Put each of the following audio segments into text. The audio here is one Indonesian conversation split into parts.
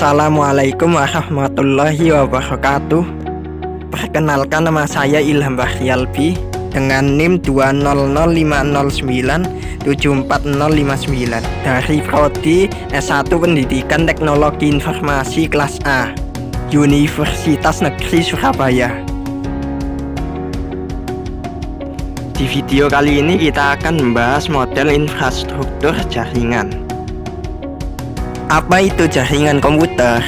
Assalamualaikum warahmatullahi wabarakatuh. Perkenalkan, nama saya Ilham Bakhrialbi dengan NIM 20509744059 dari Prodi S1 Pendidikan Teknologi Informasi kelas A, Universitas Negeri Surabaya. Di video kali ini kita akan membahas model infrastruktur jaringan. Apa itu jaringan komputer?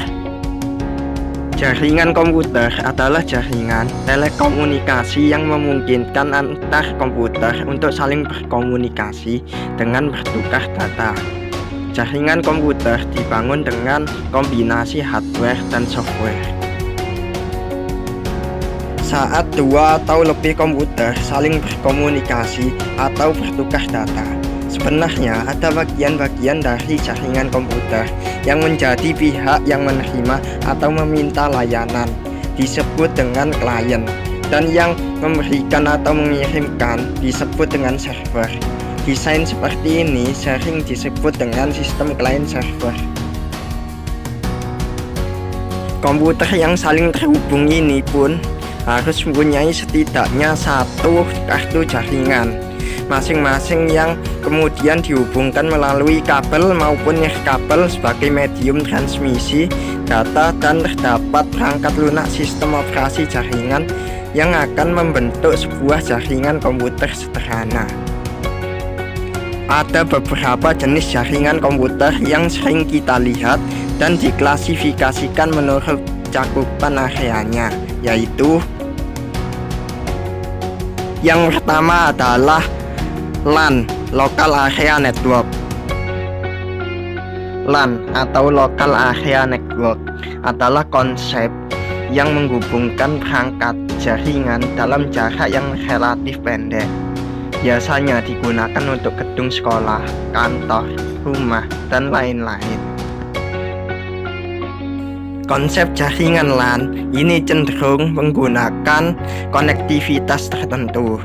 Jaringan komputer adalah jaringan telekomunikasi yang memungkinkan antar komputer untuk saling berkomunikasi dengan bertukar data. Jaringan komputer dibangun dengan kombinasi hardware dan software. Saat dua atau lebih komputer saling berkomunikasi atau bertukar data, sebenarnya ada bagian-bagian dari jaringan komputer yang menjadi pihak yang menerima atau meminta layanan, disebut dengan klien, dan yang memberikan atau mengirimkan disebut dengan server. Desain seperti ini sering disebut dengan sistem client server. Komputer yang saling terhubung ini pun harus mempunyai setidaknya satu kartu jaringan masing-masing yang kemudian dihubungkan melalui kabel maupun nirkabel sebagai medium transmisi data, dan terdapat perangkat lunak sistem operasi jaringan yang akan membentuk sebuah jaringan komputer sederhana. Ada beberapa jenis jaringan komputer yang sering kita lihat dan diklasifikasikan menurut cakupan areanya, yaitu yang pertama adalah LAN, Local Area Network. LAN atau Local Area Network adalah konsep yang menghubungkan perangkat jaringan dalam jarak yang relatif pendek. Biasanya digunakan untuk gedung sekolah, kantor, rumah, dan lain-lain. Konsep jaringan LAN ini cenderung menggunakan konektivitas tertentu,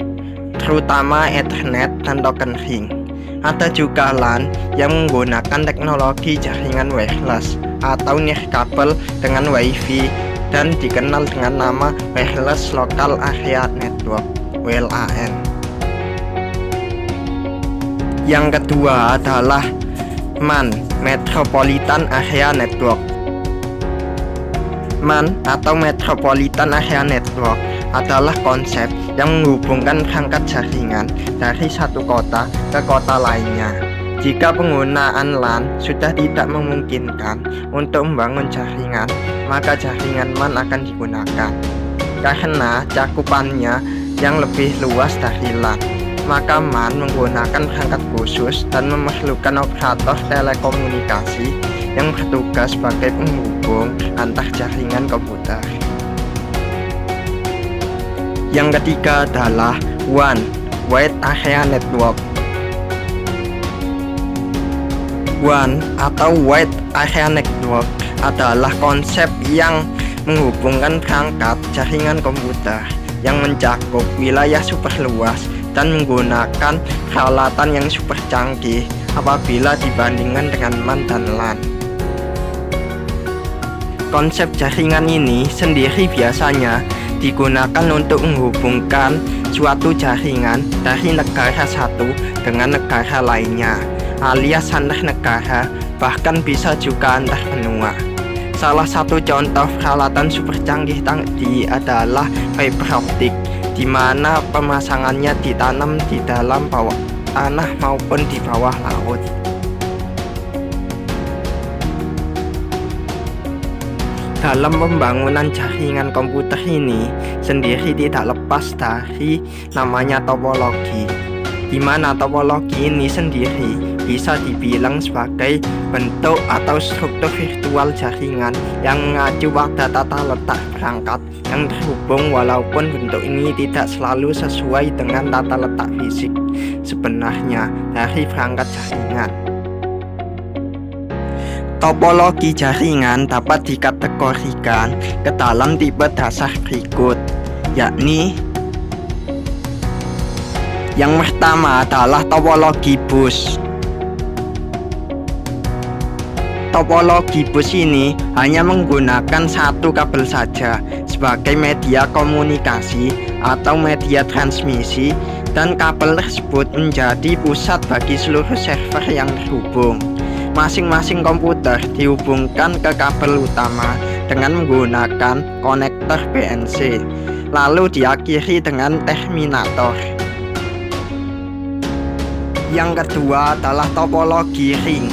terutama Ethernet dan token ring. Ada juga LAN yang menggunakan teknologi jaringan wireless atau nirkabel dengan WiFi dan dikenal dengan nama Wireless Local Area Network (WLAN). Yang kedua adalah MAN, Metropolitan Area Network. MAN atau Metropolitan Area Network adalah konsep yang menghubungkan perangkat jaringan dari satu kota ke kota lainnya. Jika penggunaan LAN sudah tidak memungkinkan untuk membangun jaringan, maka jaringan MAN akan digunakan. Karena cakupannya yang lebih luas dari LAN, maka MAN menggunakan perangkat khusus dan memerlukan operator telekomunikasi yang bertugas sebagai penghubung antar jaringan komputer. Yang ketiga adalah WAN, Wide Area Network. WAN atau Wide Area Network adalah konsep yang menghubungkan perangkat jaringan komputer yang mencakup wilayah super luas dan menggunakan peralatan yang super canggih apabila dibandingkan dengan MAN dan LAN. Konsep jaringan ini sendiri biasanya digunakan untuk menghubungkan suatu jaringan dari negara satu dengan negara lainnya, alias antar negara, bahkan bisa juga antar benua. Salah satu contoh peralatan super canggih tadi adalah fiber optik, di mana pemasangannya ditanam di dalam bawah tanah maupun di bawah laut. Dalam pembangunan jaringan komputer ini sendiri tidak lepas dari namanya topologi, di mana topologi ini sendiri bisa dibilang sebagai bentuk atau struktur virtual jaringan yang mengacu pada tata letak perangkat yang terhubung, walaupun bentuk ini tidak selalu sesuai dengan tata letak fisik sebenarnya dari perangkat jaringan. Topologi jaringan dapat dikategorikan ke dalam tipe dasar berikut, yakni yang pertama adalah topologi bus. Topologi bus ini hanya menggunakan satu kabel saja sebagai media komunikasi atau media transmisi, dan kabel tersebut menjadi pusat bagi seluruh server yang terhubung. Masing-masing komputer dihubungkan ke kabel utama dengan menggunakan konektor BNC, lalu diakhiri dengan terminator. Yang kedua adalah topologi ring.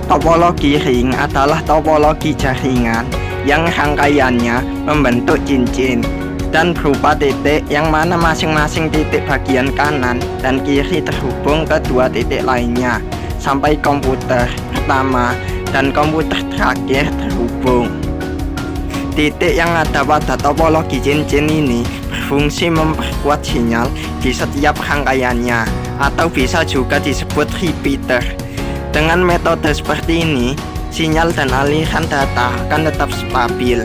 Topologi ring adalah topologi jaringan yang rangkaiannya membentuk cincin dan berupa titik, yang mana masing-masing titik bagian kanan dan kiri terhubung ke dua titik lainnya sampai komputer pertama dan komputer terakhir terhubung. Titik yang ada pada topologi cincin ini berfungsi memperkuat sinyal di setiap rangkaiannya, atau bisa juga disebut repeater. Dengan metode seperti ini, sinyal dan aliran data akan tetap stabil.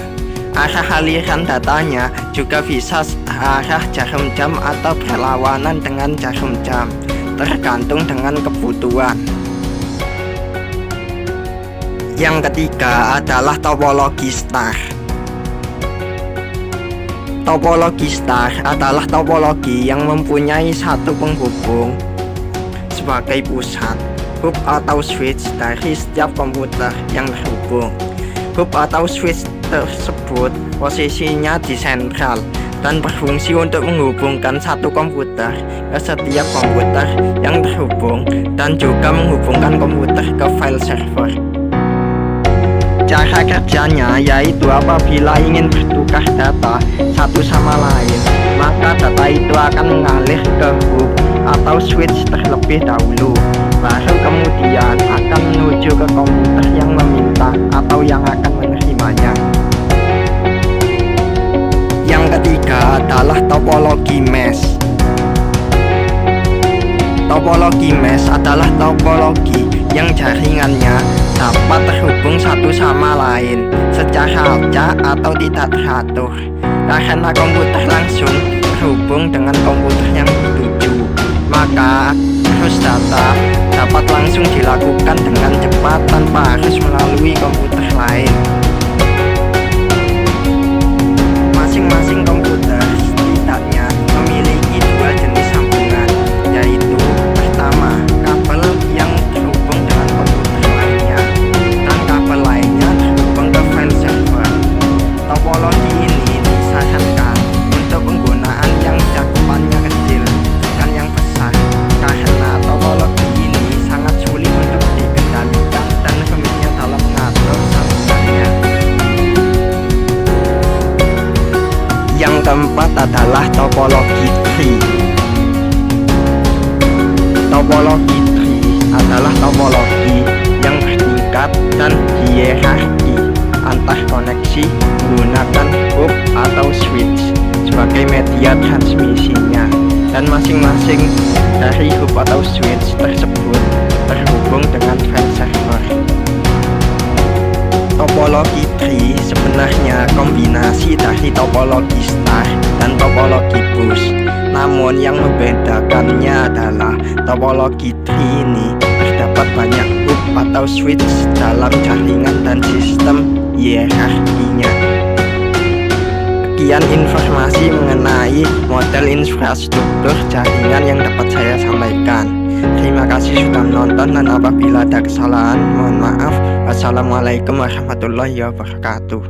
Arah aliran datanya juga bisa arah jarum jam atau berlawanan dengan jarum jam, tergantung dengan kebutuhan. Yang ketiga adalah topologi star. Topologi star adalah topologi yang mempunyai satu penghubung sebagai pusat, hub atau switch dari setiap komputer yang terhubung. Hub atau switch tersebut posisinya di sentral dan berfungsi untuk menghubungkan satu komputer ke setiap komputer yang terhubung, dan juga menghubungkan komputer ke file server. Cara kerjanya yaitu apabila ingin bertukar data satu sama lain, maka data itu akan mengalir ke hub atau switch terlebih dahulu, baru kemudian akan menuju ke komputer yang meminta atau yang akan menerimanya. Yang ketiga adalah topologi mesh. Topologi mesh adalah topologi yang jaringannya dapat terhubung satu sama lain secara acak atau tidak teratur, karena komputer langsung terhubung dengan komputer yang dituju, maka arus data dapat langsung dilakukan dengan cepat tanpa harus melalui komputer lain. Masing-masing komputer setidaknya memiliki dua jenis sambungan, yaitu pertama, kabel yang terhubung dengan komputer lainnya, dan kabel lainnya terhubung ke file server. Topologi ini disarankan untuk penggunaan yang cakupannya kecil dan yang besar, karena topologi ini sangat sulit untuk dikendalikan dan rumitnya dalam mengatur sambungannya. Yang keempat adalah topologi tree. Topologi tree adalah topologi yang bertingkat dan hierarki antar koneksi menggunakan hub atau switch sebagai media transmisinya, dan masing-masing dari hub atau switch tersebut terhubung dengan file server. Topologi tree sebenarnya kombinasi dari topologi star dan topologi bus. Namun yang membedakannya adalah topologi tree ini terdapat banyak hub atau switch dalam jaringan dan sistem hierarkinya. Sekian informasi mengenai model infrastruktur jaringan yang dapat saya sampaikan. Terima kasih sudah menonton, dan apabila ada kesalahan mohon maaf. Wassalamualaikum warahmatullahi wabarakatuh.